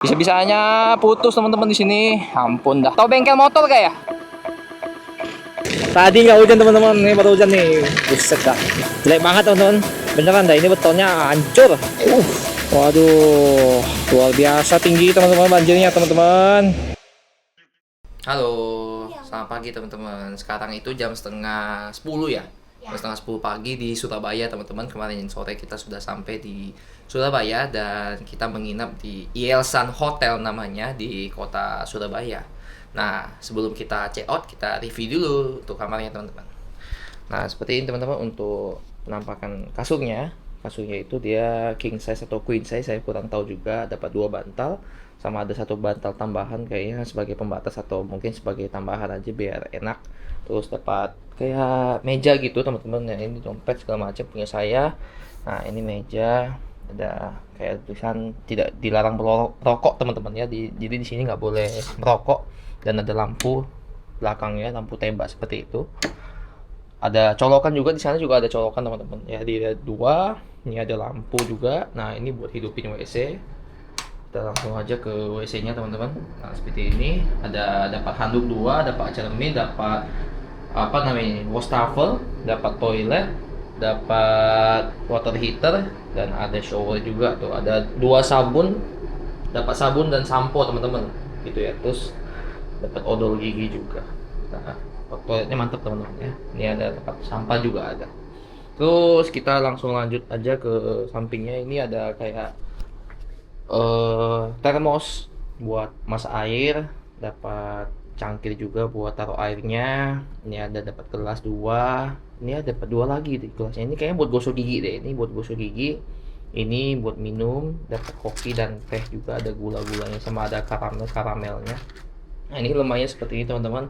Bisa-bisanya putus teman-teman di sini. Ampun dah. Tahu bengkel motor gak ya? Tadi nggak hujan teman-teman, ini baru hujan nih. Buset dah. Jelek banget teman-teman. Beneran dah, ini betonnya hancur. Waduh, luar biasa tinggi teman-teman banjirnya teman-teman. Halo, selamat pagi teman-teman. Sekarang itu jam setengah 10 ya. Setengah 10 pagi di Surabaya teman-teman. Kemarin sore kita sudah sampai di Surabaya dan kita menginap di Ielsan Hotel namanya di kota Surabaya. Nah, sebelum kita check out, kita review dulu untuk kamarnya teman-teman. Nah, seperti ini teman-teman untuk penampakan kasurnya. Kasurnya itu dia king size atau queen size, saya kurang tahu juga. Dapat 2 bantal, sama ada 1 bantal tambahan kayaknya sebagai pembatas atau mungkin sebagai tambahan aja biar enak. Terus dapat kayak meja gitu teman-teman. Nah, ini dompet segala macam punya saya. Nah, ini meja, ada kayak tulisan tidak dilarang merokok teman-teman ya. Jadi di sini nggak boleh merokok, dan ada lampu belakangnya, lampu tembak seperti itu. Ada colokan juga, di sana juga ada colokan teman-teman ya. Di 2 ini ada lampu juga. Nah, ini buat hidupin WC. Kita langsung aja ke WC-nya teman-teman. Nah, seperti ini. Ada dapat handuk 2, dapat cermin, dapat apa namanya, wastafel, dapat toilet, dapat water heater, dan ada shower juga tuh. Ada 2 sabun, dapat sabun dan sampo teman-teman gitu ya. Terus dapat odol gigi juga. Nah, toiletnya mantap teman-teman ya. Ini ada tempat sampah juga ada. Terus kita langsung lanjut aja ke sampingnya. Ini ada kayak termos buat masak air, dapat cangkir juga buat taruh airnya. Ini ada dapat gelas 2. Ini ada dapat 2 lagi di gelasnya. Ini kayaknya buat gosok gigi deh. Ini buat gosok gigi. Ini buat minum, dapat kopi dan teh juga, ada gula-gulanya sama ada karamelnya. Nah, ini lemahnya seperti ini teman-teman.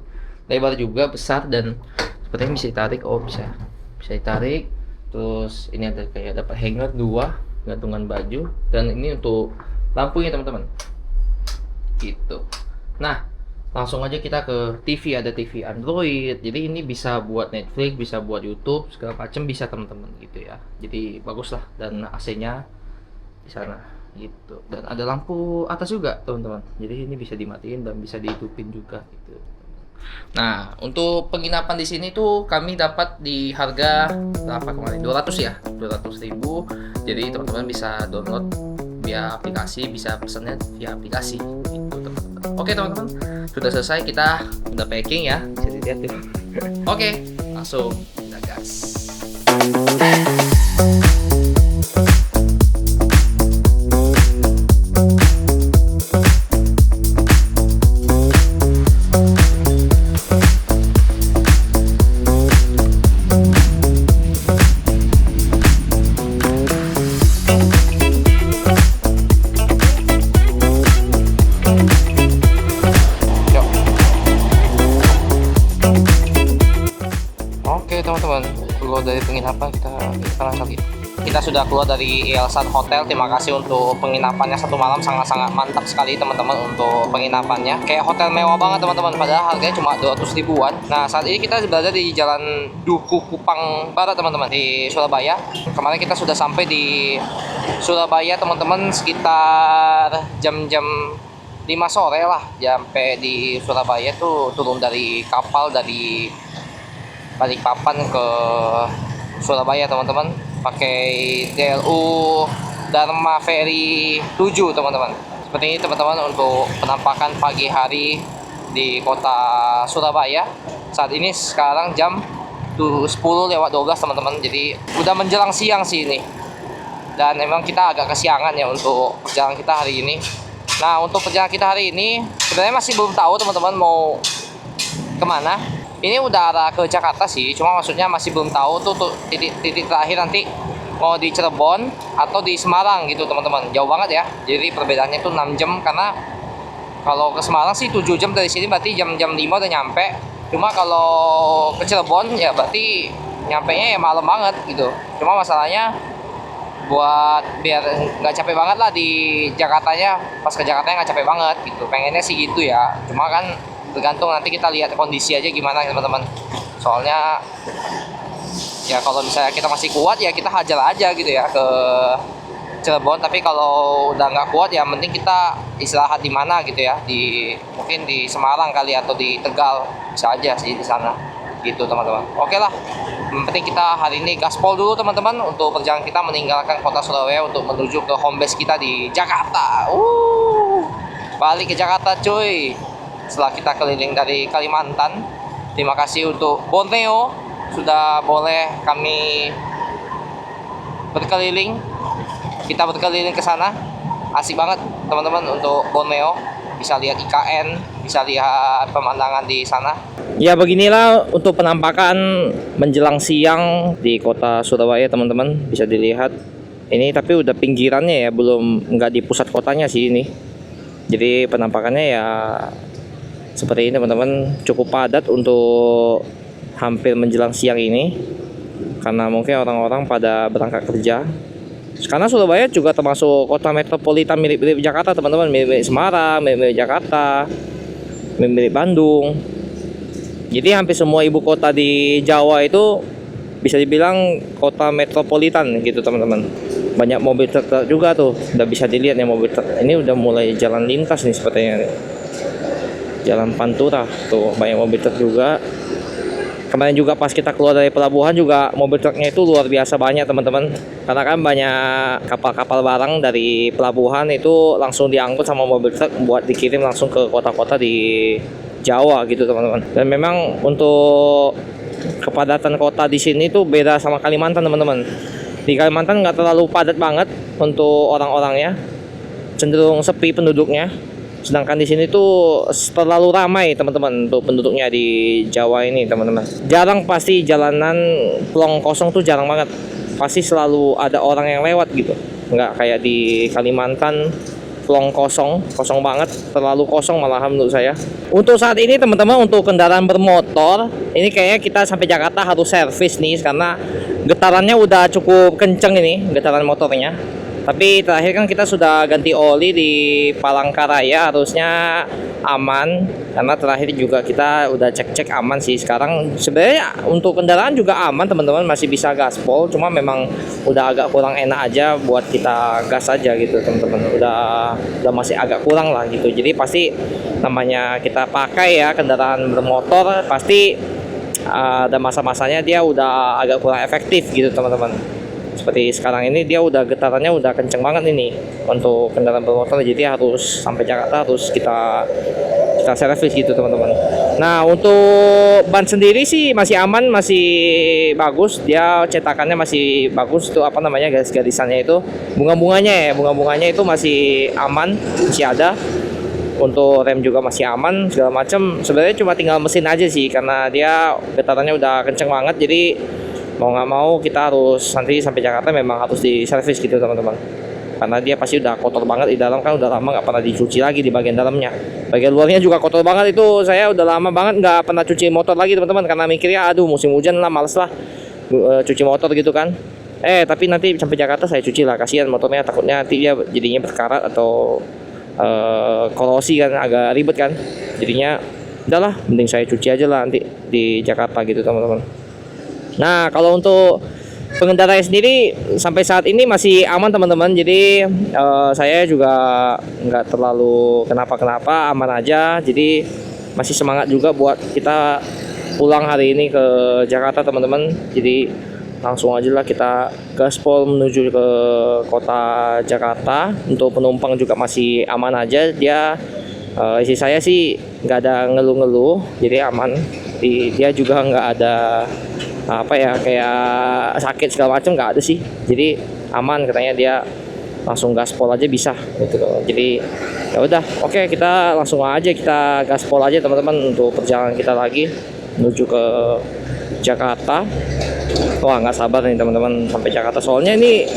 Lebar juga, besar, dan sepertinya bisa ditarik. Oh, bisa ditarik. Terus ini ada kayak dapat hanger 2, gantungan baju, dan ini untuk lampunya teman-teman gitu. Nah, langsung aja kita ke TV. Ada TV Android, jadi ini bisa buat Netflix, bisa buat YouTube, segala macam bisa teman-teman gitu ya. Jadi bagus lah, dan AC-nya di sana gitu. Dan ada lampu atas juga teman-teman, jadi ini bisa dimatiin dan bisa dihidupin juga gitu. Nah, untuk penginapan di sini tuh kami dapat di harga berapa kemarin? 200 ya, 200.000. Jadi teman-teman bisa download via aplikasi, bisa pesannya via aplikasi gitu teman-teman. Oke teman-teman, sudah selesai, kita udah packing ya, bisa dilihat tuh. Oke, langsung kita gas. Teman-teman, keluar dari penginapan, kita sekarang kali kita sudah keluar dari Ielsan Hotel. Terima kasih untuk penginapannya, 1 malam sangat-sangat mantap sekali teman-teman untuk penginapannya. Kayak hotel mewah banget teman-teman, padahal harganya cuma 200 ribuan. Nah, saat ini kita berada di Jalan Duku Kupang Barat teman-teman di Surabaya. Kemarin kita sudah sampai di Surabaya teman-teman sekitar jam-jam 5 sore lah. Sampai di Surabaya tuh turun dari kapal dari Balikpapan ke Surabaya teman-teman, pakai DLU Dharma Ferry 7 teman-teman. Seperti ini teman-teman untuk penampakan pagi hari di kota Surabaya. Saat ini sekarang jam 10:12 teman-teman, jadi udah menjelang siang sih ini. Dan memang kita agak kesiangan ya untuk perjalanan kita hari ini. Nah, untuk perjalanan kita hari ini sebenarnya masih belum tahu teman-teman mau kemana. Ini udah arah ke Jakarta sih, cuma maksudnya masih belum tahu tuh titik terakhir nanti mau di Cirebon atau di Semarang gitu teman-teman. Jauh banget ya, jadi perbedaannya tuh 6 jam, karena kalau ke Semarang sih 7 jam dari sini, berarti jam 5 udah nyampe. Cuma kalau ke Cirebon ya berarti nyampenya ya malam banget gitu. Cuma masalahnya buat biar nggak capek banget lah di Jakartanya, pas ke Jakartanya nggak capek banget gitu, pengennya sih gitu ya. Cuma kan tergantung, nanti kita lihat kondisi aja gimana teman-teman. Soalnya ya kalau misalnya kita masih kuat ya kita hajar aja gitu ya ke Cirebon, tapi kalau udah nggak kuat ya mending kita istirahat di mana gitu ya, mungkin di Semarang kali atau di Tegal, bisa aja sih di sana gitu teman-teman. Oke lah, yang penting kita hari ini gaspol dulu teman-teman untuk perjalanan kita meninggalkan kota Surabaya untuk menuju ke home base kita di Jakarta. Balik ke Jakarta cuy, setelah kita keliling dari Kalimantan. Terima kasih untuk Borneo sudah boleh kami berkeliling. Kita berkeliling ke sana, asik banget teman-teman untuk Borneo. Bisa lihat IKN, bisa lihat pemandangan di sana. Ya beginilah untuk penampakan menjelang siang di kota Surabaya teman-teman, bisa dilihat. Ini tapi udah pinggirannya ya, belum nggak di pusat kotanya sih ini. Jadi penampakannya ya seperti ini teman-teman, cukup padat untuk hampir menjelang siang ini. Karena mungkin orang-orang pada berangkat kerja. Karena Surabaya juga termasuk kota metropolitan mirip-mirip Jakarta teman-teman, mirip-mirip Semarang, mirip-mirip Jakarta, mirip-mirip Bandung. Jadi hampir semua ibu kota di Jawa itu bisa dibilang kota metropolitan gitu teman-teman. Banyak mobil truk juga tuh, udah bisa dilihat ya mobil truk. Ini udah mulai jalan lintas nih sepertinya. Jalan Pantura tuh banyak mobil truk juga. Kemarin juga pas kita keluar dari pelabuhan juga mobil truknya itu luar biasa banyak teman-teman. Karena kan banyak kapal-kapal barang dari pelabuhan itu langsung diangkut sama mobil truk buat dikirim langsung ke kota-kota di Jawa gitu teman-teman. Dan memang untuk kepadatan kota di sini tuh beda sama Kalimantan teman-teman. Di Kalimantan nggak terlalu padat banget untuk orang-orangnya, cenderung sepi penduduknya. Sedangkan di sini tuh terlalu ramai teman-teman untuk penduduknya di Jawa ini teman-teman. Jarang pasti jalanan plong kosong tuh jarang banget. Pasti selalu ada orang yang lewat gitu. Nggak kayak di Kalimantan plong kosong banget, terlalu kosong malahan menurut saya. Untuk saat ini teman-teman untuk kendaraan bermotor, ini kayaknya kita sampai Jakarta harus servis nih karena getarannya udah cukup kenceng ini getaran motornya. Tapi terakhir kan kita sudah ganti oli di Palangkaraya, harusnya aman. Karena terakhir juga kita udah cek-cek aman sih. Sekarang sebenarnya untuk kendaraan juga aman teman-teman, masih bisa gaspol. Cuma memang udah agak kurang enak aja buat kita gas aja gitu teman-teman. Udah masih agak kurang lah gitu. Jadi pasti namanya kita pakai ya kendaraan bermotor, pasti ada masa-masanya dia udah agak kurang efektif gitu teman-teman. Seperti sekarang ini dia udah getarannya udah kenceng banget ini untuk kendaraan bermotor, jadi harus sampai Jakarta harus kita servis gitu teman-teman. Nah untuk ban sendiri sih masih aman, masih bagus, dia cetakannya masih bagus tuh apa namanya garis-garisannya itu, bunga-bunganya itu masih aman, masih ada. Untuk rem juga masih aman segala macam. Sebenarnya cuma tinggal mesin aja sih karena dia getarannya udah kenceng banget, jadi mau nggak mau kita harus nanti sampai Jakarta memang harus diservis gitu teman-teman, karena dia pasti udah kotor banget di dalam, kan udah lama nggak pernah dicuci lagi di bagian dalamnya. Bagian luarnya juga kotor banget, itu saya udah lama banget nggak pernah cuci motor lagi teman-teman, karena mikirnya aduh musim hujan lah males lah cuci motor gitu kan. Tapi nanti sampai Jakarta saya cuci lah, kasihan motornya, takutnya nanti dia jadinya berkarat atau korosi kan, agak ribet kan. Jadinya udahlah mending saya cuci aja lah nanti di Jakarta gitu teman-teman. Nah kalau untuk pengendara sendiri sampai saat ini masih aman teman-teman, jadi saya juga nggak terlalu kenapa-kenapa, aman aja. Jadi masih semangat juga buat kita pulang hari ini ke Jakarta teman-teman. Jadi langsung aja lah kita gaspol menuju ke kota Jakarta. Untuk penumpang juga masih aman aja, dia isi saya sih nggak ada ngeluh-ngeluh, jadi aman. Dia juga nggak ada apa ya kayak sakit segala macam, nggak ada sih, jadi aman katanya, dia langsung gaspol aja bisa gitu loh. Jadi ya udah oke, kita langsung aja kita gaspol aja teman-teman untuk perjalanan kita lagi menuju ke Jakarta. Wah nggak sabar nih teman-teman sampai Jakarta, soalnya ini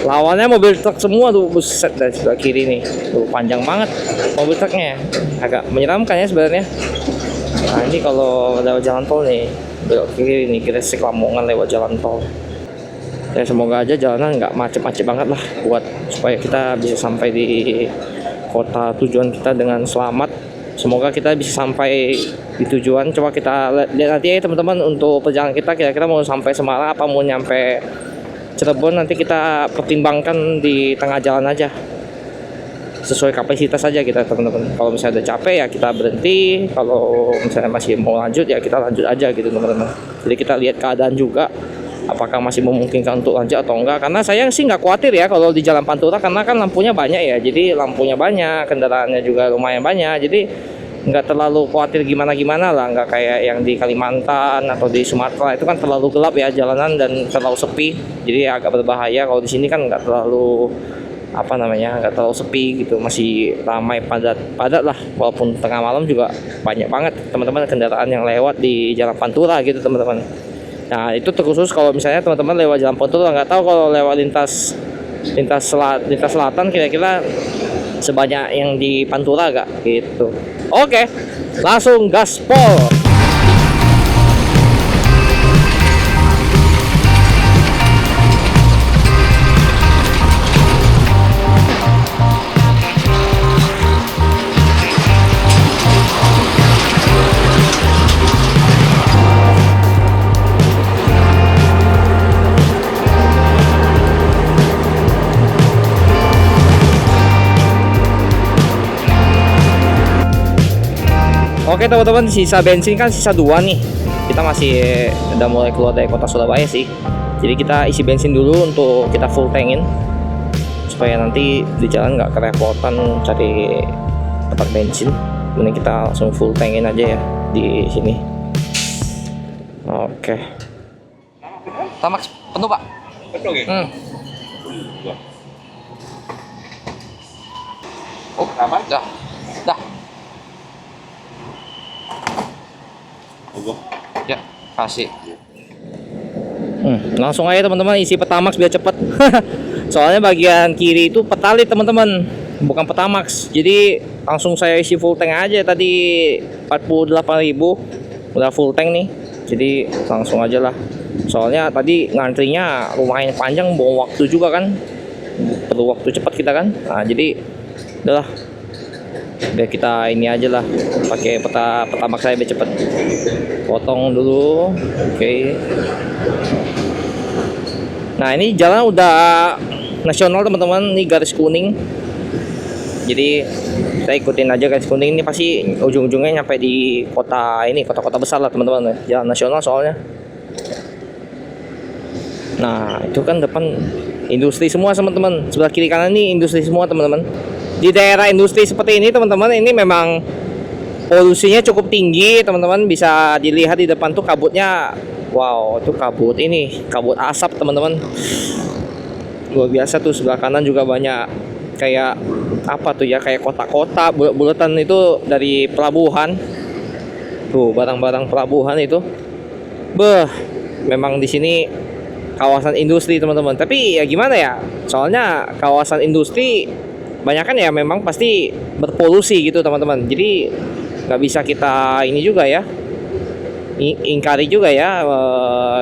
lawannya mobil truk semua tuh, buset, dari sebelah kiri nih tuh panjang banget mobil truknya, agak menyeramkan ya sebenarnya. Nah ini kalau lewat jalan tol nih, belok kiri nih, Gresik Lamongan lewat jalan tol. Ya semoga aja jalanan nggak macet-macet banget lah, buat supaya kita bisa sampai di kota tujuan kita dengan selamat. Semoga kita bisa sampai di tujuan. Coba kita lihat nanti ya teman-teman untuk perjalanan kita, kira-kira mau sampai Semarang apa mau nyampe Cirebon nanti kita pertimbangkan di tengah jalan aja, sesuai kapasitas saja kita teman-teman. Kalau misalnya udah capek ya kita berhenti, kalau misalnya masih mau lanjut ya kita lanjut aja gitu teman-teman. Jadi kita lihat keadaan juga apakah masih memungkinkan untuk lanjut atau enggak, karena saya sih nggak khawatir ya kalau di Jalan Pantura, karena kan lampunya banyak ya, jadi lampunya banyak, kendaraannya juga lumayan banyak, jadi nggak terlalu khawatir gimana-gimana lah, nggak kayak yang di Kalimantan atau di Sumatera itu kan terlalu gelap ya jalanan dan terlalu sepi, jadi agak berbahaya. Kalau di sini kan nggak terlalu nggak terlalu sepi gitu, masih ramai padat lah, walaupun tengah malam juga banyak banget teman-teman kendaraan yang lewat di Jalan Pantura gitu teman-teman. Nah itu terkhusus kalau misalnya teman-teman lewat Jalan Pantura, nggak tahu kalau lewat lintas selatan kira-kira sebanyak yang di Pantura gak gitu. Oke, langsung gaspol. Oke teman-teman, sisa bensin kan sisa 2 nih. Kita masih udah mulai keluar dari kota Surabaya sih. Jadi kita isi bensin dulu untuk kita full tankin, supaya nanti di jalan nggak kerepotan cari tempat bensin. Mending kita langsung full tankin aja ya di sini. Oke. Tamax penuh pak? Penuh ya? Oh, aman? Dah. Ya, kasih. Langsung aja teman-teman isi Pertamax biar cepet. Soalnya bagian kiri itu Pertalite teman-teman, bukan Pertamax. Jadi langsung saya isi full tank aja tadi 48.000 udah full tank nih. Jadi langsung aja lah. Soalnya tadi ngantrinya lumayan panjang, buang waktu juga kan. Perlu waktu cepat kita kan. Nah, jadi udahlah. Biar kita ini aja lah, pakai Pertamax saya biar cepet. Potong dulu. Oke. Nah ini jalan udah nasional teman-teman, ini garis kuning, jadi kita ikutin aja garis kuning ini, pasti ujung-ujungnya nyampe di kota ini, kota-kota besar lah teman-teman, jalan nasional soalnya. Nah itu kan depan industri semua teman-teman, sebelah kiri kanan ini industri semua teman-teman. Di daerah industri seperti ini teman-teman, ini memang polusinya cukup tinggi teman-teman. Bisa dilihat di depan tuh kabutnya, wow itu kabut asap teman-teman, luar biasa tuh. Sebelah kanan juga banyak kayak apa tuh ya, kayak kotak-kotak bulatan itu dari pelabuhan tuh, barang-barang pelabuhan itu. Memang di sini kawasan industri teman-teman, tapi ya gimana ya, soalnya kawasan industri banyak kan ya memang pasti berpolusi gitu teman-teman. Jadi nggak bisa kita ini juga ya, ingkari juga ya,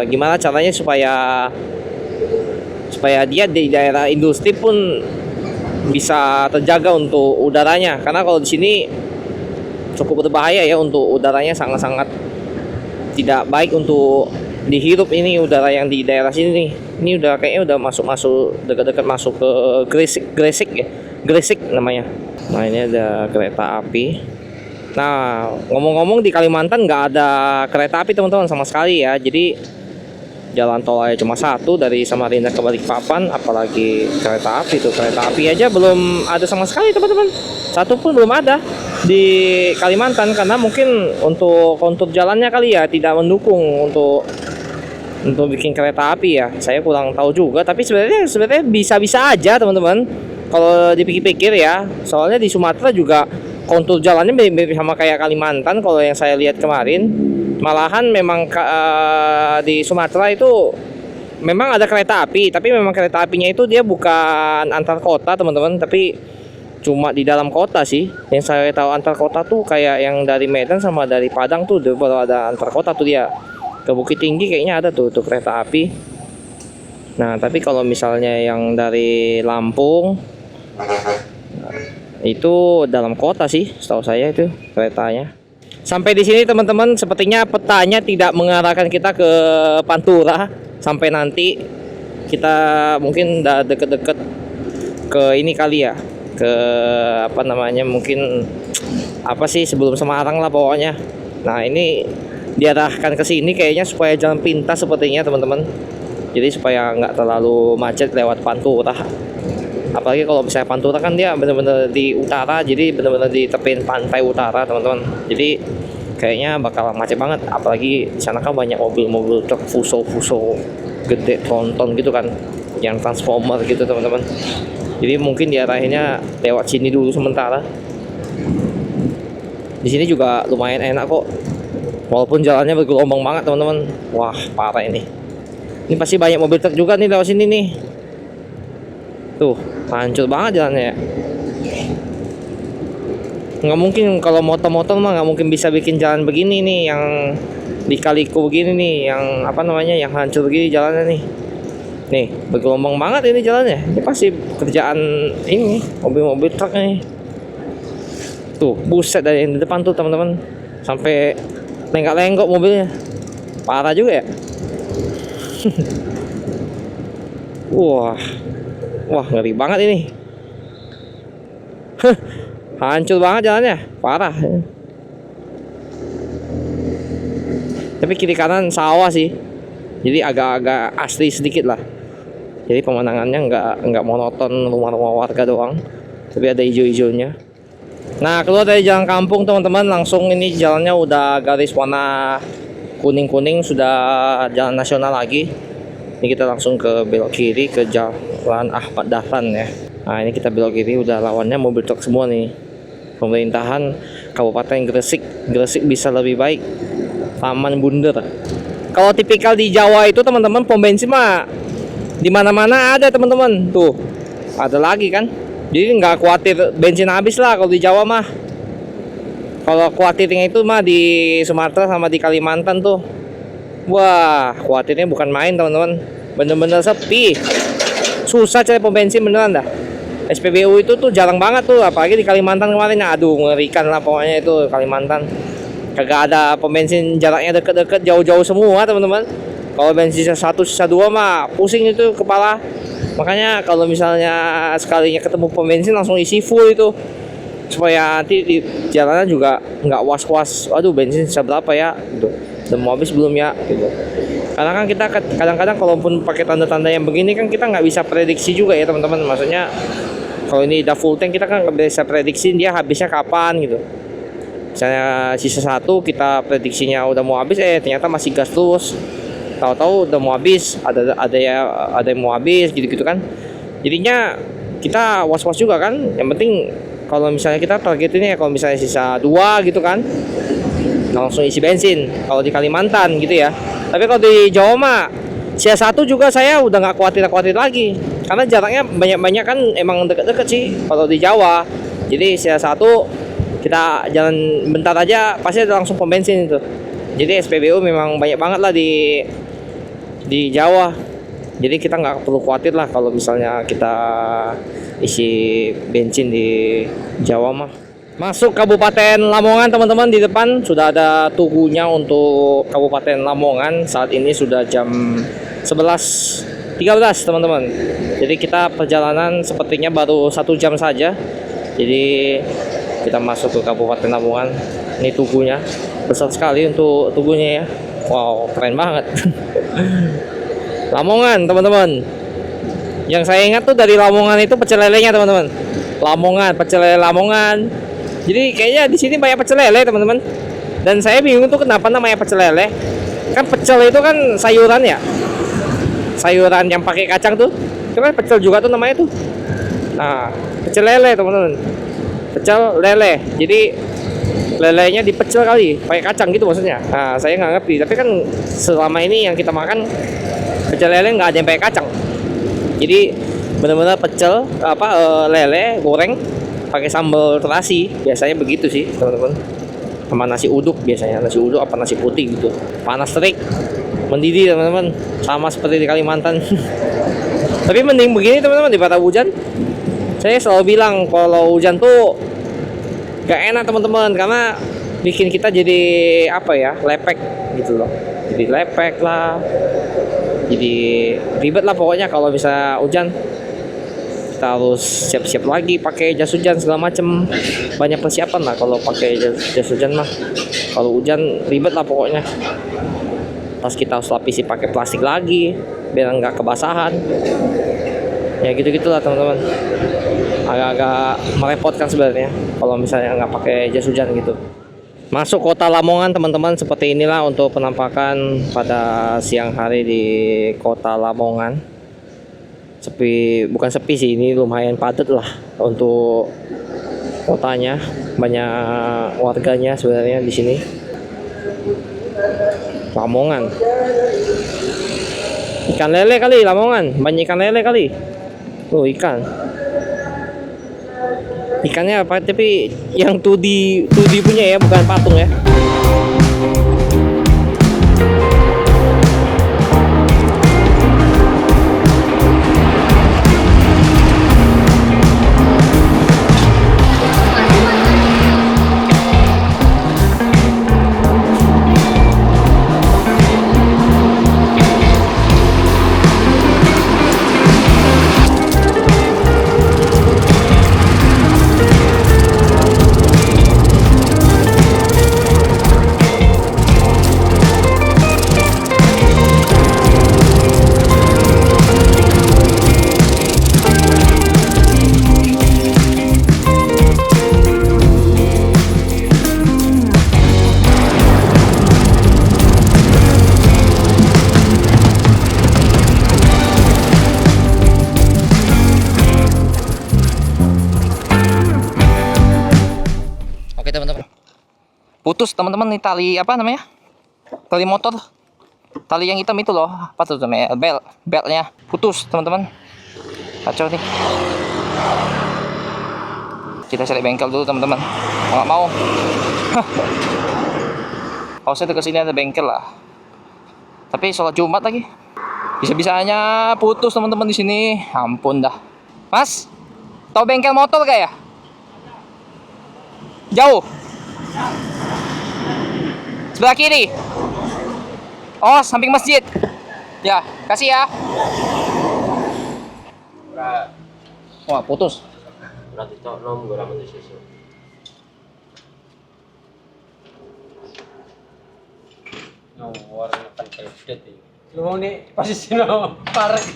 gimana caranya supaya dia di daerah industri pun bisa terjaga untuk udaranya, karena kalau di sini cukup berbahaya ya untuk udaranya, sangat-sangat tidak baik untuk dihirup ini udara yang di daerah sini nih. Ini udah kayaknya udah masuk dekat-dekat masuk ke Gresik namanya. Nah ini ada kereta api. Nah ngomong-ngomong di Kalimantan nggak ada kereta api teman-teman sama sekali ya. Jadi jalan tol aja cuma satu dari Samarinda ke Balikpapan, apalagi kereta api tuh. Kereta api aja belum ada sama sekali teman-teman, satu pun belum ada di Kalimantan, karena mungkin untuk kontur jalannya kali ya tidak mendukung untuk bikin kereta api ya. Saya kurang tahu juga, tapi sebenarnya bisa-bisa aja teman-teman kalau dipikir-pikir ya. Soalnya di Sumatera juga kontur jalannya mirip sama kayak Kalimantan kalau yang saya lihat kemarin. Malahan memang di Sumatera itu memang ada kereta api, tapi memang kereta apinya itu dia bukan antar kota teman-teman, tapi cuma di dalam kota sih. Yang saya tahu antar kota tuh kayak yang dari Medan sama dari Padang tuh baru ada antar kota tuh dia. Ke Bukit Tinggi kayaknya ada tuh kereta api. Nah tapi kalau misalnya yang dari Lampung itu dalam kota sih, setahu saya itu keretanya. Sampai di sini teman-teman, sepertinya petanya tidak mengarahkan kita ke Pantura. Sampai nanti kita mungkin udah deket-deket ke ini kali ya, ke apa namanya, mungkin apa sih, sebelum Semarang lah pokoknya. Nah ini diarahkan ke sini kayaknya supaya jalan pintas sepertinya teman-teman. Jadi supaya nggak terlalu macet lewat Pantura. Apalagi kalau misalnya Pantura kan dia bener-bener di utara, jadi bener-bener di tepian pantai utara teman-teman. Jadi kayaknya bakal macet banget. Apalagi di sana kan banyak mobil-mobil truk Fuso gede tronton gitu kan, yang transformer gitu teman-teman. Jadi mungkin diarahinnya lewat sini dulu sementara. Di sini juga lumayan enak kok, walaupun jalannya bergelombang banget teman-teman. Wah parah ini. Ini pasti banyak mobil truk juga nih lewat sini nih. Tuh hancur banget jalannya ya. Nggak mungkin kalau motor-motor mah nggak mungkin bisa bikin jalan begini nih, yang di-kaliku begini nih, yang apa namanya, yang hancur begini jalannya nih. Nih bergelombang banget ini jalannya. Ini pasti kerjaan ini mobil-mobil truk nih. Tuh buset, dari yang di depan tuh teman-teman sampai lenggak-lenggok mobilnya. Parah juga ya. Wah ngeri banget ini. Hancur banget jalannya, parah. Tapi kiri kanan sawah sih, jadi agak-agak asli sedikit lah. Jadi pemandangannya nggak monoton rumah-rumah warga doang, tapi ada hijau-hijaunya. Nah keluar dari jalan kampung teman-teman, langsung ini jalannya udah garis warna kuning-kuning, sudah jalan nasional lagi. Ini kita langsung ke belok kiri ke Jalan Ahmad Dahlan ya. Nah ini kita belok kiri, udah lawannya mobil truk semua nih. Pemerintahan Kabupaten Gresik bisa lebih baik. Taman Bunder. Kalau tipikal di Jawa itu teman-teman, pom bensin mah di mana-mana ada teman-teman. Tuh ada lagi kan. Jadi nggak khawatir bensin habis lah kalau di Jawa mah. Kalau khawatirnya itu mah di Sumatera sama di Kalimantan tuh. Wah, khawatirnya bukan main teman-teman. Bener-bener sepi. Susah cari pom bensin beneran dah. SPBU itu tuh jarang banget tuh, apalagi di Kalimantan kemarin. Aduh, mengerikan lah pokoknya itu Kalimantan. Kagak ada pom bensin jaraknya deket-deket, jauh-jauh semua teman-teman. Kalau bensin sisa 1 sisa 2 mah pusing itu kepala. Makanya kalau misalnya sekalinya ketemu pom bensin langsung isi full itu, supaya nanti di jalanan juga nggak was-was. Aduh, bensin sisa berapa ya? Gitu. Udah mau habis belum ya? Gitu. Karena kan kita kadang-kadang kalaupun pakai tanda-tanda yang begini kan kita nggak bisa prediksi juga ya teman-teman. Maksudnya kalau ini udah full tank kita kan nggak bisa prediksi dia habisnya kapan gitu. Misalnya sisa 1 kita prediksinya udah mau habis, ternyata masih gas terus. Tahu-tahu udah mau habis, ada yang mau habis gitu-gitu kan. Jadinya kita was-was juga kan. Yang penting kalau misalnya kita target ini ya, kalau misalnya sisa 2 gitu kan, langsung isi bensin. Kalau di Kalimantan gitu ya. Tapi kalau di Jawa mah sisa 1 juga saya udah nggak khawatir lagi, karena jaraknya banyak kan, emang deket-deket sih kalau di Jawa. Jadi sisa 1 kita jalan bentar aja pasti ada langsung pom bensin itu. Jadi SPBU memang banyak banget lah di Jawa. Jadi kita nggak perlu khawatir lah kalau misalnya kita isi bensin di Jawa mah. Masuk Kabupaten Lamongan teman-teman, di depan sudah ada tugunya untuk Kabupaten Lamongan. Saat ini sudah jam 11.13 teman-teman. Jadi kita perjalanan sepertinya baru 1 jam saja. Jadi kita masuk ke Kabupaten Lamongan. Ini tugunya, besar sekali untuk tugunya ya. Wow, keren banget. Lamongan teman-teman. Yang saya ingat tuh dari Lamongan itu pecel lelenya teman-teman. Lamongan, pecel lele Lamongan. Jadi kayaknya di sini banyak pecel lele teman-teman. Dan saya bingung tuh kenapa namanya pecel lele. Kan pecel itu kan sayuran ya. Sayuran yang pakai kacang tuh. Itu kan pecel juga tuh namanya tuh. Nah, pecel lele teman-teman. Pecel lele. Jadi lelenya dipecel kali, pakai kacang gitu maksudnya. Nah, saya nggak ngerti. Tapi kan selama ini yang kita makan pecel lele nggak ada yang pakai kacang. Jadi benar-benar pecel lele goreng pakai sambal terasi, biasanya begitu sih teman-teman. Sama nasi uduk biasanya, nasi uduk apa nasi putih gitu, panas terik, mendidih teman-teman, sama seperti di Kalimantan. Tapi mending begini teman-teman daripada hujan. Saya selalu bilang kalau hujan tuh gak enak teman-teman, karena bikin kita jadi apa ya, lepek gitu loh. Jadi lepek lah, Jadi ribet lah pokoknya kalau bisa hujan. Kita harus siap-siap lagi pakai jas hujan segala macem. Banyak persiapan lah kalau pakai jas hujan mah. Kalau hujan ribet lah pokoknya. Tas kita harus lapisi pakai plastik lagi biar nggak kebasahan. Ya gitu-gitulah teman-teman. Agak-agak merepotkan sebenarnya kalau misalnya nggak pakai jas hujan gitu. Masuk kota Lamongan teman-teman, seperti inilah untuk penampakan pada siang hari di kota Lamongan. Sepi, bukan sepi sih, ini lumayan padat lah untuk kotanya. Banyak warganya sebenarnya di sini. Lamongan. Ikan lele kali Lamongan, banyak ikan lele kali. Tuh ikan. Ikannya apa? Tapi yang 2D punya ya, bukan patung ya. Oke teman-teman, putus teman-teman nih tali apa namanya, tali motor, tali yang hitam itu loh, apa tuh namanya, beltnya putus teman-teman, kacau nih. Kita cari bengkel dulu teman-teman, nggak mau. Harusnya kesini ada bengkel lah, tapi sholat Jumat lagi, bisa-bisanya putus teman-teman di sini, ampun dah. Mas, tahu bengkel motor gak ya? Jauh. Sebelah kiri. Oh, samping masjid. Ya, kasih ya. Wah, putus. Berarti tok nom ora mesti sesuk. Nomor kan update iki. Lu nih posisino parek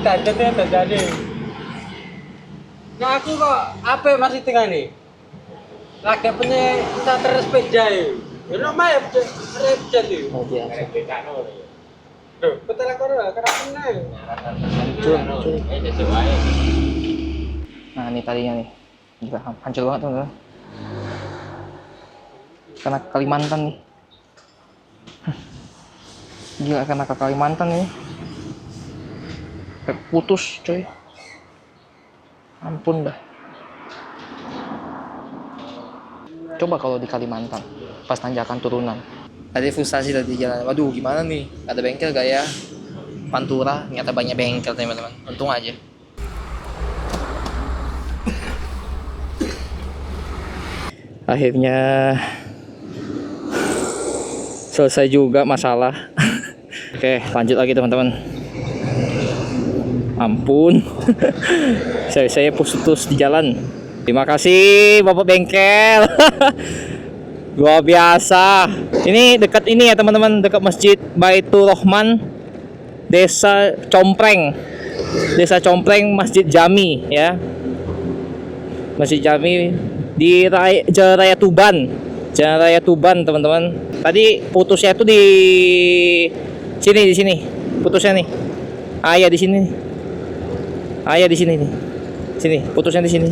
dadet ya dadane. Nah aku kok apa masih tengah nih? Lagi punya starter sepeda ya. Ya nama ya repjet itu. Oh, biasa. Loh, betul aku ora kenapa nih? Cun. Nah, ini talinya nih. Gila, hancur banget teman-teman. Kena ke Kalimantan nih. Gila, kena ke Kalimantan nih. Putus, coy. Ampun dah. Coba kalau di Kalimantan, pas tanjakan turunan. Tadi frustasi tadi jalan. Waduh, gimana nih? Ada bengkel gak ya? Pantura, ternyata banyak bengkel teman-teman. Untung aja. Akhirnya selesai juga masalah. Oke, lanjut lagi teman-teman. Ampun. saya putus di jalan. Terima kasih Bapak bengkel. Luar biasa. Ini dekat ini ya teman-teman, dekat Masjid Baitur Rahman, Desa Compreng. Desa Compreng, Masjid Jami ya. Masjid Jami di Jalan Raya Tuban. Jalan Raya Tuban teman-teman. Tadi putusnya itu di sini. Putusnya nih. Ah ya di sini. Ah ya di sini nih. Sini, putusnya di sini.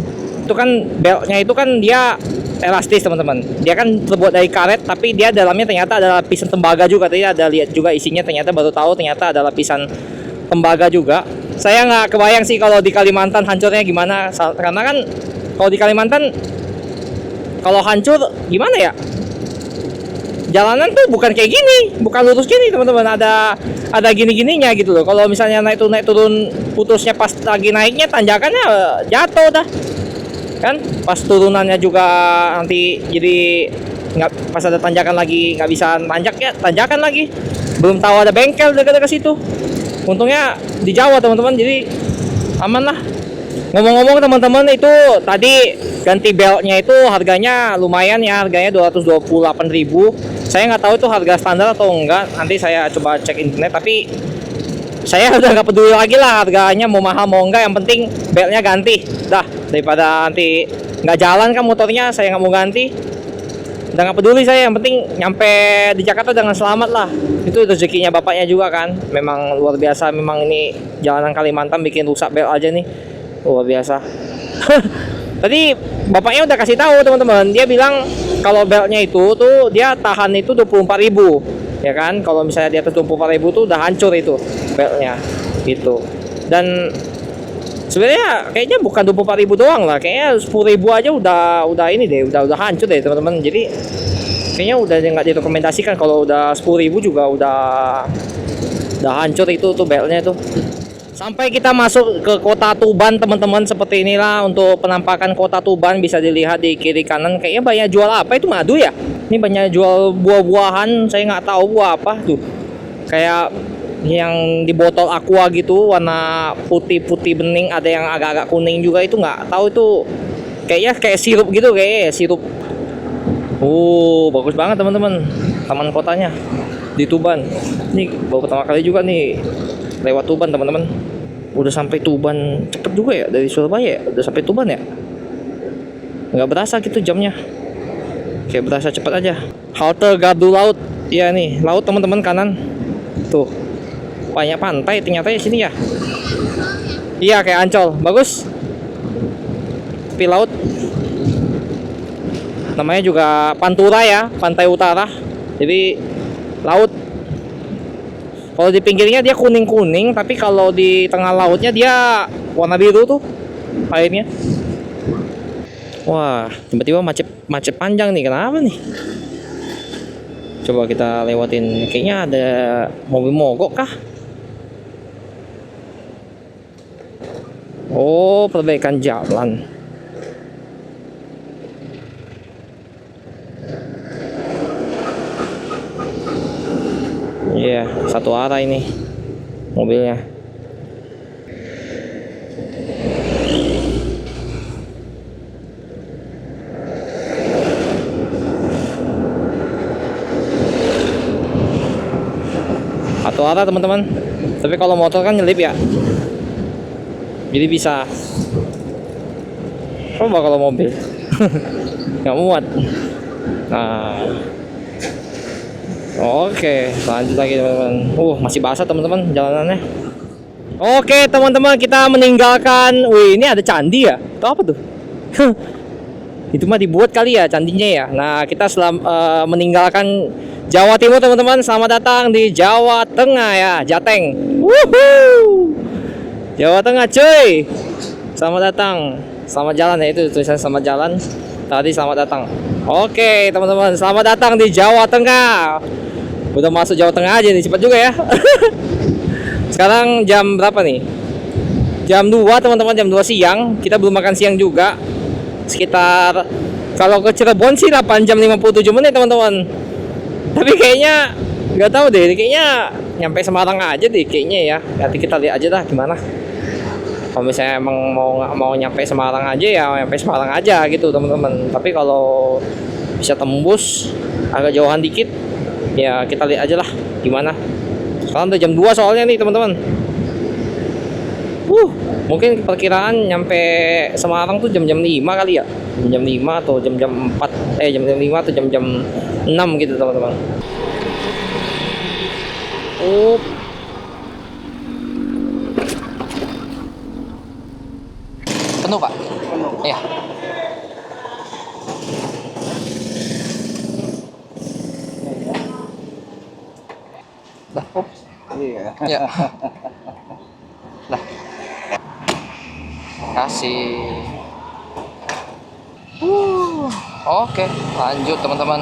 Itu kan beltnya itu kan dia elastis teman-teman. Dia kan terbuat dari karet, tapi dia dalamnya ternyata ada lapisan tembaga juga. Tadi ada lihat juga isinya, ternyata baru tahu ternyata ada lapisan tembaga juga. Saya nggak kebayang sih kalau di Kalimantan hancurnya gimana, karena kan kalau di Kalimantan kalau hancur gimana ya? Jalanan tuh bukan kayak gini, bukan lurus gini teman-teman, ada gini-gininya gitu loh. Kalau misalnya naik turun putusnya pas lagi naiknya, tanjakannya jatuh dah. Kan pas turunannya juga nanti jadi nggak pas ada tanjakan lagi nggak bisa nanjak ya, tanjakan lagi. Belum tahu ada bengkel dekat-dekat situ. Untungnya di Jawa teman-teman, jadi aman lah. Ngomong-ngomong teman-teman, itu tadi ganti beltnya itu harganya lumayan ya, harganya 228.000. Saya nggak tahu itu harga standar atau enggak, nanti saya coba cek internet. Tapi saya udah nggak peduli lagi lah harganya mau mahal mau enggak, yang penting beltnya ganti. Dah, daripada nanti nggak jalan kan motornya, saya nggak mau ganti. Udah nggak peduli saya, yang penting nyampe di Jakarta dengan selamat lah. Itu rezekinya bapaknya juga kan, memang luar biasa. Memang ini jalanan Kalimantan bikin rusak belt aja nih, luar biasa. Tadi bapaknya udah kasih tahu teman-teman, dia bilang kalau beltnya itu tuh dia tahan itu 24.000 ya kan. Kalau misalnya di atas 24.000 tuh udah hancur itu beltnya gitu. Dan sebenarnya kayaknya bukan 24.000 doang lah, kayaknya 10.000 aja udah ini deh, udah hancur deh teman-teman. Jadi kayaknya udah nggak direkomendasikan, kalau udah 10.000 juga udah hancur itu tuh beltnya tuh. Sampai kita masuk ke kota Tuban teman-teman, seperti inilah untuk penampakan kota Tuban. Bisa dilihat di kiri kanan, kayaknya banyak jual apa itu, madu ya. Ini banyak jual buah-buahan, saya nggak tahu buah apa tuh. Kayak yang di botol aqua gitu, warna putih-putih bening, ada yang agak-agak kuning juga, itu nggak tahu itu. Kayaknya kayak sirup gitu, kayak sirup. Bagus banget teman-teman, taman kotanya di Tuban. Ini baru pertama kali juga nih lewat Tuban teman-teman. Udah sampai Tuban cepet juga ya, dari Surabaya ya, udah sampai Tuban ya. Nggak berasa gitu jamnya, kayak berasa cepet aja. Halte Gardu Laut ya, nih laut teman-teman, kanan tuh banyak pantai ternyata ya sini ya. Iya kayak Ancol, bagus. Tepi laut, namanya juga Pantura ya, pantai utara, jadi laut. Kalau di pinggirnya dia kuning-kuning, tapi kalau di tengah lautnya dia warna biru tuh airnya. Wah, tiba-tiba macet panjang nih, kenapa nih? Coba kita lewatin, kayaknya ada mobil mogok kah? Oh, perbaikan jalan. Iya, satu arah ini mobilnya. Satu arah teman-teman. Tapi kalau motor kan nyelip ya, jadi bisa. Coba kalau mobil nggak muat. Nah, oke, lanjut lagi teman-teman. Masih basah teman-teman jalanannya. Oke teman-teman, kita meninggalkan. Ini ada candi ya? Itu apa tuh? Itu mah dibuat kali ya candinya ya. Nah, kita meninggalkan Jawa Timur teman-teman. Selamat datang di Jawa Tengah ya, Jateng. Woohoo! Jawa Tengah cuy. Selamat datang. Selamat jalan ya, itu tulisan selamat jalan. Tadi selamat datang. Oke teman-teman, selamat datang di Jawa Tengah. Udah masuk Jawa Tengah aja nih, cepat juga ya. Sekarang jam berapa nih? Jam 2 teman-teman, jam 2 siang. Kita belum makan siang juga. Sekitar, kalau ke Cirebon sih 8 jam 57 menit teman-teman. Tapi kayaknya nggak tahu deh, kayaknya nyampe Semarang aja deh kayaknya ya. Nanti kita lihat aja dah gimana. Kalau misalnya emang mau nyampe Semarang aja ya nyampe Semarang aja gitu teman-teman. Tapi kalau bisa tembus agak jauhan dikit ya kita lihat aja lah gimana. Sekarang udah jam 2 soalnya nih teman-teman. Mungkin perkiraan nyampe Semarang tuh jam-jam 5 kali ya. Jam 5 atau jam-jam 4, jam-jam 5 atau jam-jam 6 gitu teman-teman. Penuh Pak? Penuh. Iya. Dah. Iya. Ya. Dah. Kasih. Oke, lanjut teman-teman.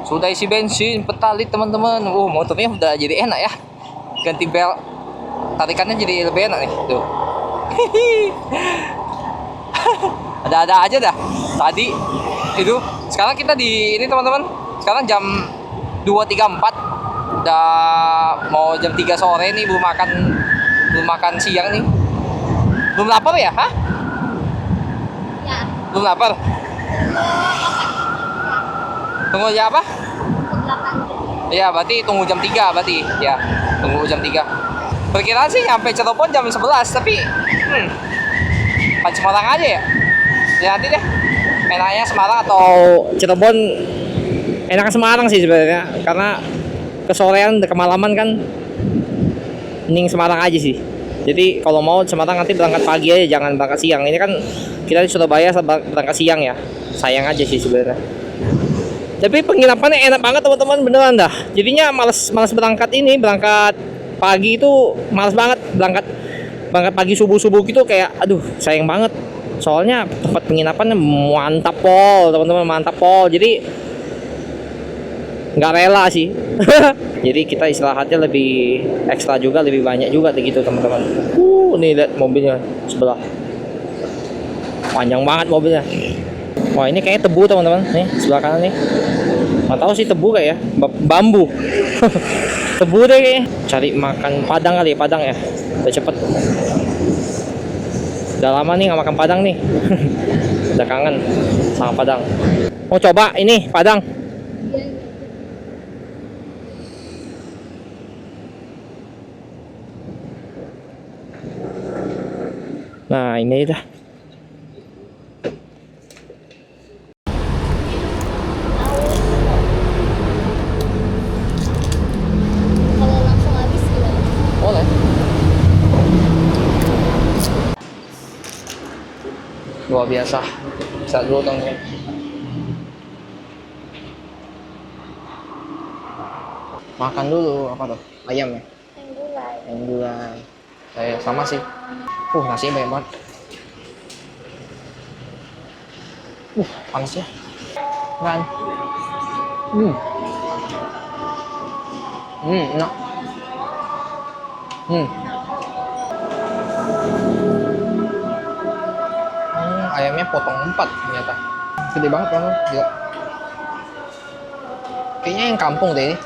Sudah isi bensin, petalit teman-teman. Motornya udah jadi enak ya. Ganti bel, tarikannya jadi lebih enak nih. Tuh. Ada-ada aja dah. Tadi Itu sekarang kita di ini teman-teman. Sekarang jam 2.34. Udah mau jam 3 sore nih, belum makan siang nih. Belum lapar ya? Hah? Ya. Belum lapar. Tunggu aja apa? Iya, berarti tunggu jam 3 berarti. Ya, tunggu jam 3. Perkiraan sih nyampe Cirebon jam 11, tapi Semarang aja ya. Ya nanti deh. Enaknya Semarang atau Cirebon. Enakan Semarang sih sebenarnya, karena kesorean kemalaman kan mending Semarang aja sih. Jadi kalau mau Semarang nanti berangkat pagi aja, jangan berangkat siang. Ini kan kita di Surabaya berangkat siang ya. Sayang aja sih sebenarnya. Tapi penginapannya enak banget teman-teman, beneran dah. Jadinya males berangkat pagi itu males banget berangkat pagi subuh gitu, kayak aduh sayang banget. Soalnya tempat penginapannya mantap pol teman-teman, mantap pol. Jadi nggak rela sih. Jadi kita istirahatnya lebih ekstra juga, lebih banyak juga gitu teman-teman. Nih lihat mobilnya sebelah, panjang banget mobilnya. Wah ini kayaknya tebu teman-teman, nih sebelah kanan nih. Nggak tahu sih tebu kayak ya, bambu. Tebu deh kayaknya. Cari makan Padang kali ya, Padang ya, udah cepet. Udah lama nih nggak makan Padang nih. Udah kangen sama Padang. Mau coba ini Padang. Nah ini dah. Kalau langsung habis gimana? boleh. Luar biasa. Bisa dulu dong ya. Makan dulu apa tuh? Ayam ya? Yang gulai. Ayam gulai. Saya sama sih. Nasinya banyak banget. Panas ya. Kan? Enak. Ayamnya potong 4 ternyata. Gede banget kan? Gila. Kayaknya yang kampung deh ini.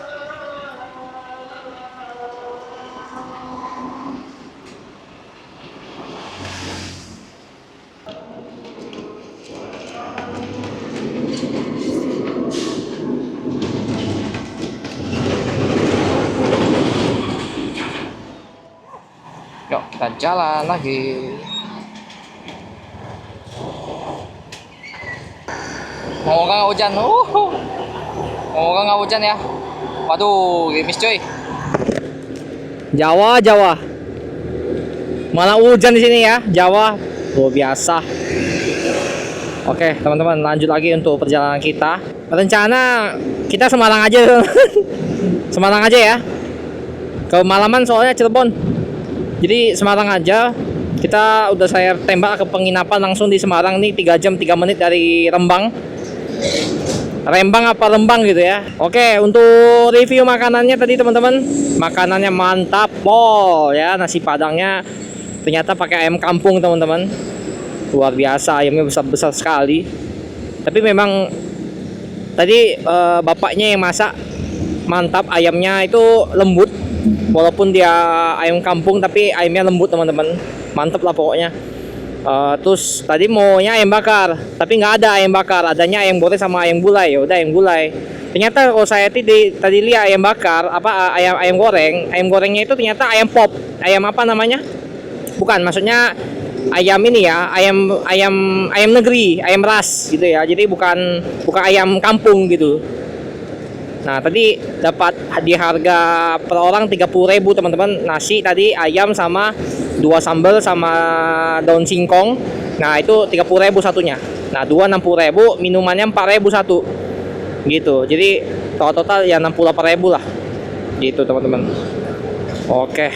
Yuk kita jalan lagi. Mau nggak hujan? Mau nggak hujan ya? Waduh, gerimis coy. Jawa. Malah hujan di sini ya, Jawa. Luar biasa. Oke, teman-teman, lanjut lagi untuk perjalanan kita. Rencana kita Semarang aja. Semarang aja ya. Kemalaman soalnya Cirebon. Jadi Semarang aja. Kita udah saya tembak ke penginapan langsung di Semarang nih, 3 jam 3 menit dari Rembang. Rembang apa Rembang gitu ya. Oke, untuk review makanannya tadi teman-teman, makanannya mantap pol ya. Nasi Padangnya ternyata pakai ayam kampung teman-teman, luar biasa, ayamnya besar-besar sekali. Tapi memang tadi bapaknya yang masak mantap, ayamnya itu lembut. Walaupun dia ayam kampung tapi ayamnya lembut teman-teman, mantap lah pokoknya. Terus tadi maunya ayam bakar, tapi nggak ada ayam bakar, adanya ayam goreng sama ayam gulai. Ya udah ayam gulai. Ternyata kalau saya tadi lihat ayam bakar, ayam goreng, ayam gorengnya itu ternyata ayam pop, ayam apa namanya? Bukan, maksudnya ayam ini ya, ayam negeri, ayam ras gitu ya. Jadi bukan ayam kampung gitu. Nah tadi dapat di harga per orang 30.000 teman-teman. Nasi tadi ayam sama 2 sambal sama daun singkong. Nah itu 30.000 satunya. Nah 2 60.000, minumannya 4.000 satu. Gitu. Jadi total ya 68.000 lah. Gitu teman-teman. Oke.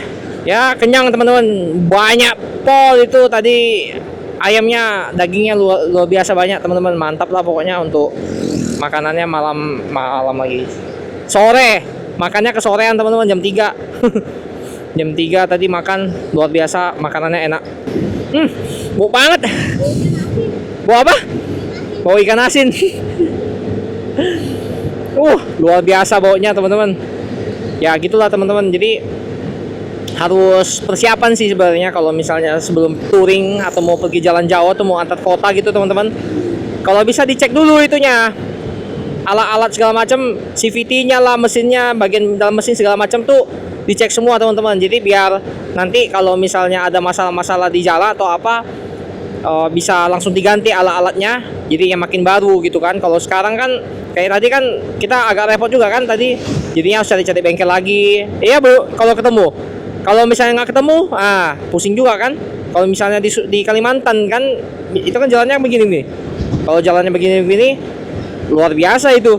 Ya kenyang teman-teman. Banyak pol itu tadi, ayamnya, dagingnya luar biasa banyak teman-teman. Mantap lah pokoknya untuk makanannya malam lagi. Sore, makannya kesorean teman-teman, jam 3. Jam 3 tadi makan, luar biasa, makanannya enak. Bau banget. Bau apa? Bau ikan asin. Luar biasa baunya teman-teman. Ya gitulah teman-teman. Jadi harus persiapan sih sebenarnya kalau misalnya sebelum touring atau mau pergi jalan jauh atau mau antar kota gitu teman-teman. Kalau bisa dicek dulu itunya, alat-alat segala macam, CVT-nya lah, mesinnya, bagian dalam mesin segala macam tuh dicek semua teman-teman. Jadi biar nanti kalau misalnya ada masalah-masalah di jalan atau apa, bisa langsung diganti alat-alatnya. Jadi yang makin baru gitu kan. Kalau sekarang kan kayak tadi kan kita agak repot juga kan tadi. Jadinya harus cari-cari bengkel lagi. Iya bro, kalau ketemu. Kalau misalnya nggak ketemu, pusing juga kan. Kalau misalnya di Kalimantan kan, itu kan jalannya begini nih. Kalau jalannya begini-begini, luar biasa itu.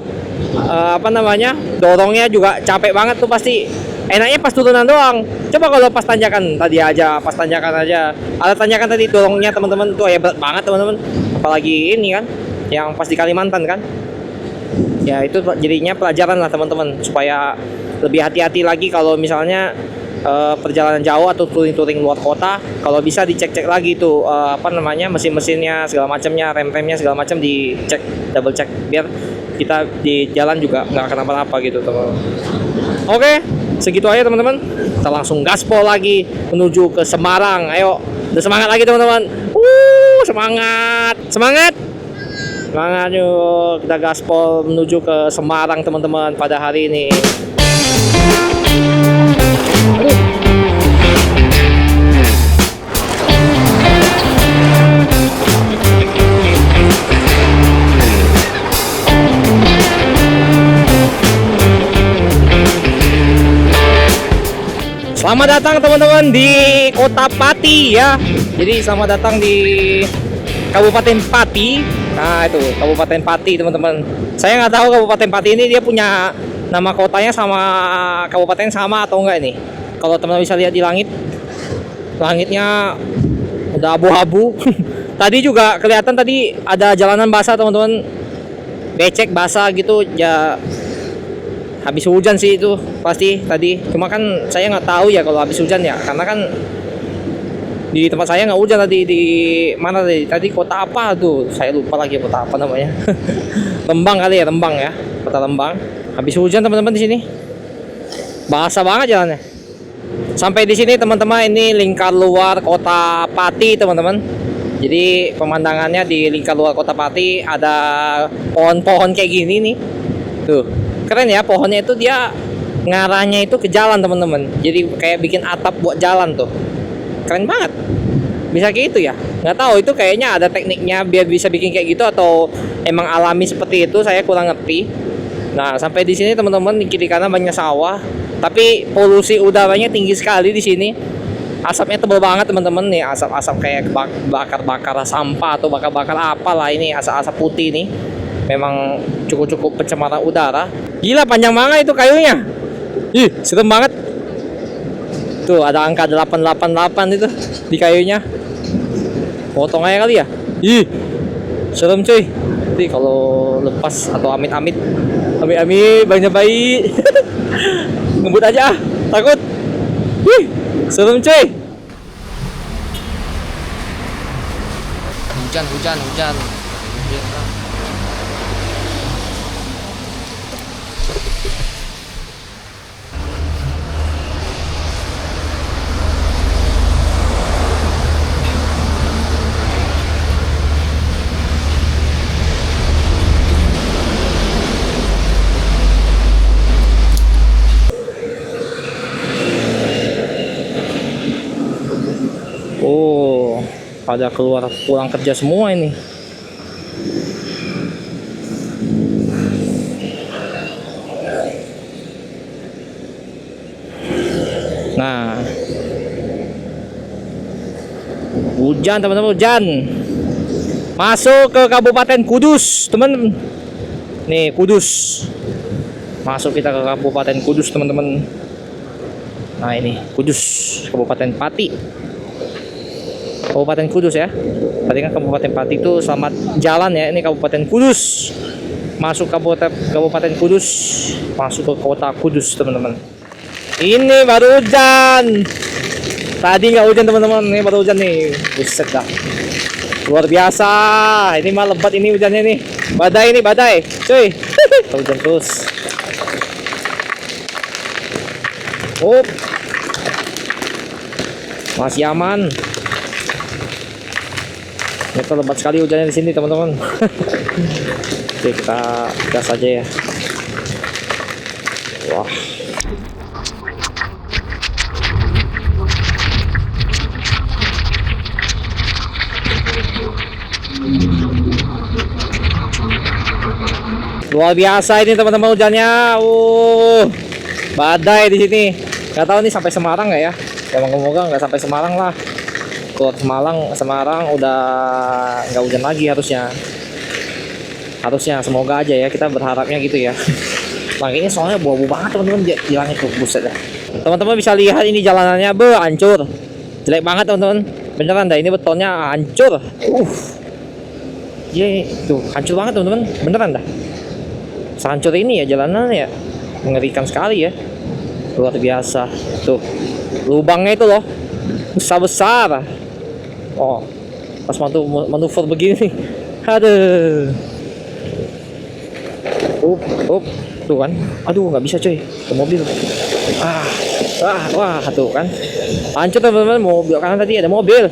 Dorongnya juga capek banget tuh pasti. Enaknya pas turunan doang. Coba kalau pas tanjakan tadi aja, Ada tanjakan tadi dorongnya teman-teman tuh ya berat banget teman-teman. Apalagi ini kan, yang pas di Kalimantan kan. Ya itu jadinya pelajaran lah teman-teman supaya lebih hati-hati lagi kalau misalnya perjalanan jauh atau touring-touring luar kota. Kalau bisa dicek-cek lagi tuh mesin-mesinnya segala macamnya, rem-remnya segala macam dicek, double check biar kita di jalan juga nggak kenapa-napa gitu teman-teman. Oke, segitu aja teman-teman. Kita langsung gaspol lagi menuju ke Semarang. Ayo, udah semangat lagi teman-teman. Semangat yuk, kita gaspol menuju ke Semarang teman-teman pada hari ini. Selamat datang teman-teman di Kota Pati ya. Jadi selamat datang di Kabupaten Pati. Nah itu Kabupaten Pati teman-teman. Saya nggak tahu Kabupaten Pati ini dia punya nama kotanya sama kabupaten sama atau enggak ini. Kalau teman-teman bisa lihat di langit, langitnya udah abu-abu. Tadi juga kelihatan tadi ada jalanan basah teman-teman. Becek basah gitu ya. Habis hujan sih itu pasti tadi. Cuma kan saya nggak tahu ya kalau habis hujan ya, karena kan di tempat saya nggak hujan tadi. Di mana tadi? Tadi kota apa tuh? Saya lupa lagi kota apa namanya. Lembang kali ya, Lembang ya, kota Lembang. Habis hujan teman-teman di sini. Basah banget jalannya. Sampai di sini teman-teman, ini lingkar luar Kota Pati teman-teman. Jadi pemandangannya di lingkar luar Kota Pati ada pohon-pohon kayak gini nih. Tuh. Keren ya, pohonnya itu dia ngarahnya itu ke jalan teman-teman. Jadi kayak bikin atap buat jalan tuh. Keren banget. Bisa kayak gitu ya. Nggak tahu itu kayaknya ada tekniknya biar bisa bikin kayak gitu atau emang alami seperti itu, saya kurang ngerti. Nah, sampai di sini teman-teman, di kiri kanan banyak sawah, tapi polusi udaranya tinggi sekali di sini. Asapnya tebal banget teman-teman nih, asap-asap kayak bakar-bakar sampah atau bakar-bakar apalah ini, asap-asap putih nih. Memang cukup pencemaran udara. Gila panjang banget itu kayunya. Ih, serem banget. Tuh ada angka 888 itu di kayunya. Potong aja kali ya. Ih, serem cuy. Nanti kalau lepas atau amit-amit banyak bayi. Ngebut aja, takut. Ih, serem cuy. Hujan. Oh, pada pulang kerja semua ini. Nah, hujan teman-teman, hujan. Masuk ke Kabupaten Kudus, teman. Nih, Kudus. Masuk kita ke Kabupaten Kudus, teman-teman. Nah, ini Kudus, Kabupaten Pati. Kabupaten Kudus ya. Tadi kan Kabupaten Pati itu selamat jalan ya. Ini Kabupaten Kudus. Masuk Kabupaten Kudus, masuk ke Kota Kudus, teman-teman. Ini baru hujan. Tadi nggak hujan teman-teman, ini baru hujan nih. Buset dah. Luar biasa. Ini mah lebat ini hujannya nih. Badai ini, badai. Cuy. Hujan terus. Up. Masih aman. Itu lebat sekali hujannya di sini, teman-teman. Oke, kita gas aja ya. Wah. Luar biasa ini teman-teman hujannya. Badai di sini. Gak tahu nih sampai Semarang nggak ya? Ya moga-moga nggak sampai Semarang lah. Keluar Semarang udah nggak hujan lagi harusnya semoga aja ya, kita berharapnya gitu ya. Langitnya soalnya abu-abu banget teman-teman di langit tuh, buset dah. Teman-teman bisa lihat ini jalanannya hancur, jelek banget teman-teman, beneran dah, ini betonnya hancur. Tuh hancur banget teman-teman, beneran dah. Sehancur ini ya jalanan ya, mengerikan sekali ya, luar biasa. Tuh lubangnya itu loh, besar-besar. Oh, pas manuver begini, aduh. Tuh kan, aduh nggak bisa coy, ke mobil. Wah, tuh kan, hancur teman-teman. Mau belok kanan tadi ada mobil,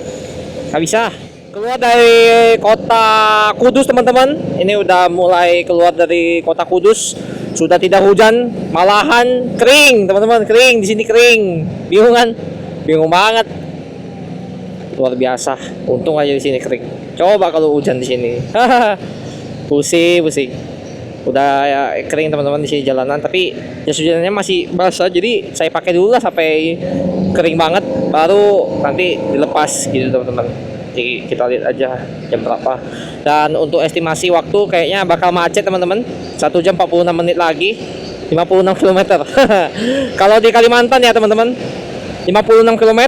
nggak bisa. Keluar dari kota Kudus teman-teman, ini udah mulai keluar dari kota Kudus. Sudah tidak hujan, malahan kering teman-teman, kering di sini kering. Bingung kan? Bingung banget. Luar biasa, untung aja di sini kering. Coba kalau hujan di sini, pusing. Udah ya, kering teman-teman di sini jalanan, tapi jas hujannya masih basah, jadi saya pakai dulu lah sampai kering banget, baru nanti dilepas gitu teman-teman. Jadi kita lihat aja jam berapa. Dan untuk estimasi waktu kayaknya bakal macet teman-teman. 1 jam 46 menit lagi, 56 km. Kalau di Kalimantan ya teman-teman, 56 km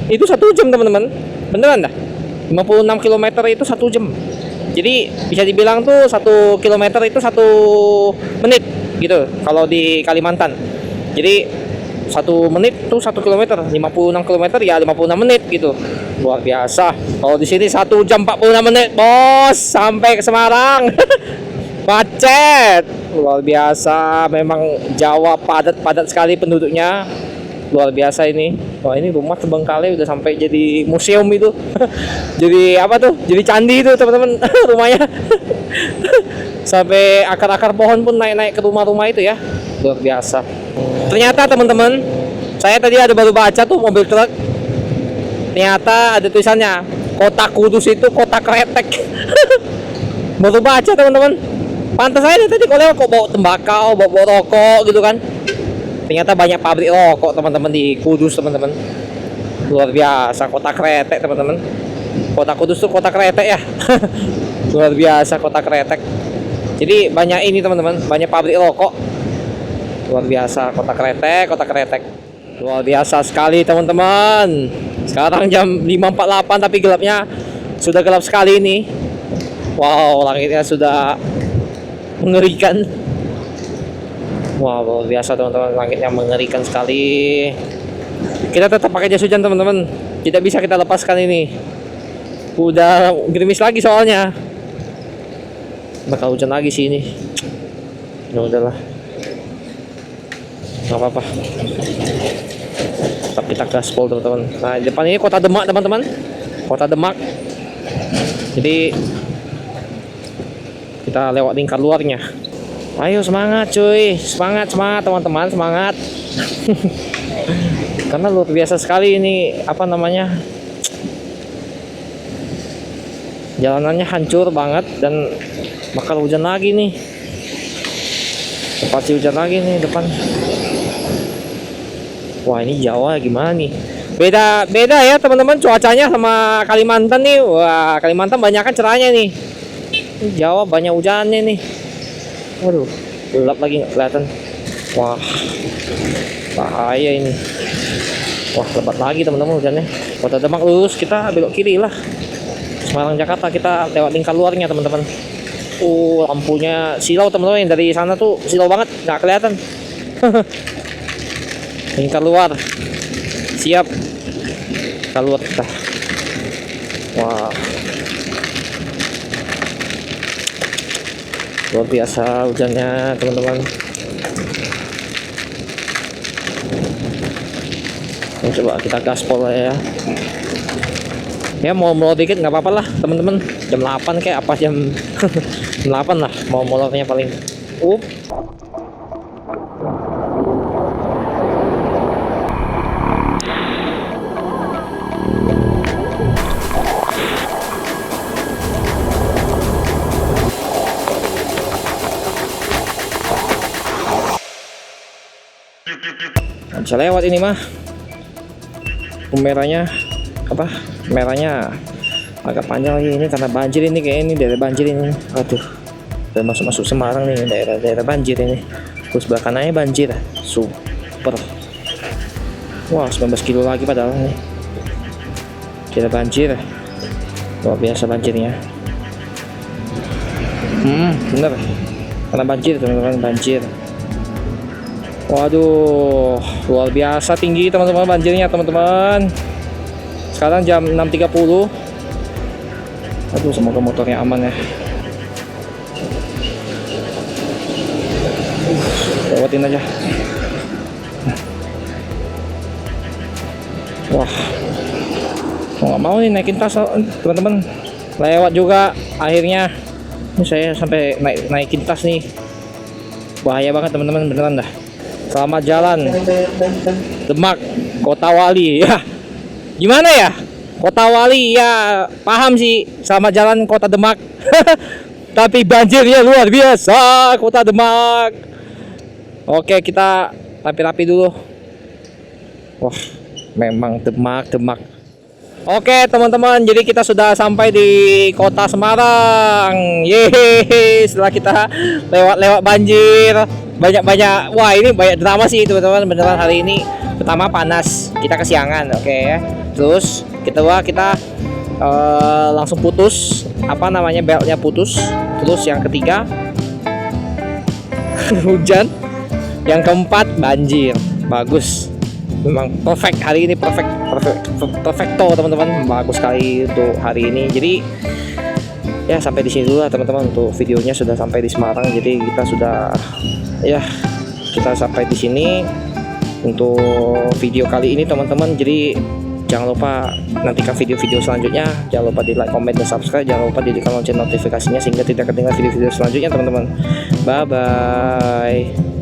itu 1 jam teman-teman. Beneran dah. 56 km itu 1 jam. Jadi bisa dibilang tuh 1 km itu 1 menit gitu kalau di Kalimantan. Jadi 1 menit tuh 1 km, 56 km ya 56 menit gitu. Luar biasa. Kalau di sini 1 jam 46 menit, bos, sampai ke Semarang. Macet. Luar biasa. Memang Jawa padat sekali penduduknya. Luar biasa ini. Wah, ini rumah terbengkalai udah sampai jadi museum itu. Jadi apa tuh? Jadi candi itu teman-teman rumahnya. Sampai akar-akar pohon pun naik-naik ke rumah-rumah itu ya. Luar biasa. Ternyata teman-teman, saya tadi ada baru baca tuh mobil truk. Ternyata ada tulisannya, kota Kudus itu kota kretek. Baru baca teman-teman. Pantas saya tadi kalau kok bawa tembakau, bawa rokok gitu kan. Ternyata banyak pabrik rokok teman-teman di Kudus teman-teman. Luar biasa, kota kretek teman-teman. Kota Kudus tuh kota kretek ya. Luar biasa, kota kretek. Jadi banyak ini teman-teman, banyak pabrik rokok. Luar biasa, kota kretek. Luar biasa sekali teman-teman. Sekarang jam 5.48 tapi gelapnya sudah gelap sekali ini. Wow, langitnya sudah mengerikan. Wah, luar biasa teman-teman, langitnya mengerikan sekali. Kita tetap pakai jas hujan teman-teman, tidak bisa kita lepaskan ini. Udah gerimis lagi soalnya, bakal hujan lagi sih ini. Ya udahlah, nggak apa-apa, tetap kita gaspol teman-teman. Nah, di depan ini kota Demak teman-teman, kota Demak. Jadi kita lewat lingkar luarnya. Ayo semangat cuy, semangat teman-teman, semangat. Karena luar biasa sekali ini, apa namanya, jalanannya hancur banget dan bakal hujan lagi nih. Pasti hujan lagi nih depan. Wah, ini Jawa gimana nih? Beda ya teman-teman cuacanya sama Kalimantan nih. Wah, Kalimantan banyak kan cerahnya nih. Jawa banyak hujannya nih. Waduh, gelap lagi nggak kelihatan. Wah, bahaya ini. Wah, lebat lagi teman-teman hujannya. Kota Demak lurus, kita belok kiri lah. Semarang Jakarta kita lewat lingkar luarnya teman-teman. Lampunya silau teman-teman, dari sana tuh silau banget, nggak kelihatan. Lingkar luar, siap keluar kita. Wah, luar biasa hujannya teman-teman. Ini coba kita gaspol ya. Ya mau molor dikit nggak apa-apa lah teman-teman. Jam 8 kayak apa jam 8 lah mau molornya paling. Bisa lewat ini mah. Merahnya apa? Merahnya agak panjang lagi ini karena banjir ini, kayak ini daerah banjir ini. Aduh, udah masuk Semarang nih, daerah banjir ini. Terus sebelah kanannya banjir, super. Wah, 19 kilo lagi padahal ini. Daerah banjir, luar biasa banjirnya. Bener, karena banjir teman-teman, banjir. Waduh, luar biasa tinggi teman-teman banjirnya teman-teman. Sekarang jam 6.30. Aduh, semoga motornya aman ya. Lewatin aja. Wah, nggak mau nih naikin tas teman-teman. Lewat juga akhirnya. Ini saya sampai naikin tas nih. Bahaya banget teman-teman, beneran dah. Selamat jalan Demak, Kota Wali ya. Gimana ya? Kota Wali ya, paham sih. Selamat jalan Kota Demak. Tapi banjirnya luar biasa Kota Demak. Oke, kita rapi-rapi dulu. Wah, memang Demak. Oke teman-teman, jadi kita sudah sampai di Kota Semarang. Yeay, setelah kita lewat banjir, banyak. Wah, ini banyak drama sih teman-teman, beneran hari ini. Pertama panas, kita kesiangan, oke ya. Terus kedua kita langsung putus, apa namanya, beltnya putus. Terus yang ketiga hujan. Yang keempat banjir. Bagus. Memang perfect hari ini, perfecto teman-teman, bagus sekali untuk hari ini. Jadi ya sampai di sini dulu lah teman-teman, untuk videonya sudah sampai di Semarang. Jadi kita sampai di sini untuk video kali ini teman-teman. Jadi jangan lupa nantikan video-video selanjutnya. Jangan lupa di like, comment, dan subscribe. Jangan lupa ditekan lonceng notifikasinya sehingga tidak ketinggalan video-video selanjutnya teman-teman. Bye bye.